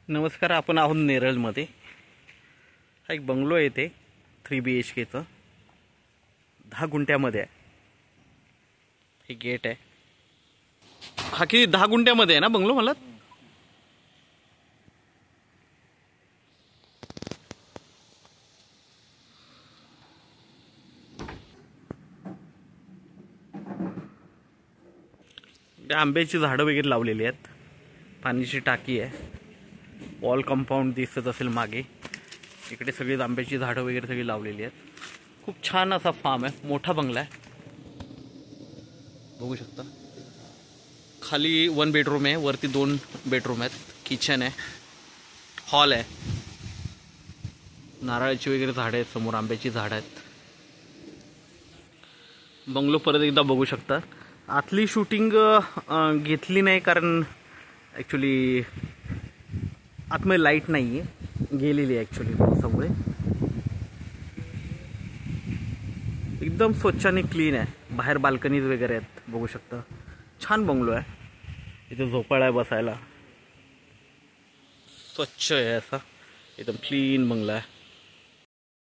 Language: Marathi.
नमस्कार. आपण आहोत नेरळमध्ये. हा एक बंगलो आहे इथे 3 BHKचं 10 गुंठ्यामध्ये आहे. हे गेट आहे. हा किती 10 गुंठ्यामध्ये आहे ना बंगलो? मला आंब्याची झाडं वगैरे लावलेली आहेत. पाण्याची टाकी आहे. वॉल कंपाऊंड दिसत असेल मागे. इकडे सगळी आंब्याची झाडं वगैरे सगळी लावलेली आहेत. खूप छान असा फार्म आहे. मोठा बंगला आहे. बघू शकता. खाली 1 बेडरूम आहे. वरती 2 बेडरूम आहेत. किचन आहे. हॉल आहे. नारळाची वगैरे झाडं आहेत. समोर आंब्याची झाडं आहेत. बंगलो परत एकदा बघू शकता. आतली शूटिंग घेतली नाही कारण ॲक्च्युली आतमध्ये लाईट नाही आहे. गेलेली आहे ॲक्च्युली पावसामुळे. एकदम स्वच्छ आणि क्लीन आहे. बाहेर बाल्कनीज वगैरे आहेत. बघू शकता. छान बंगलो आहे. इथे झोपाळा आहे बसायला. स्वच्छ आहे असा. एकदम क्लीन बंगला आहे.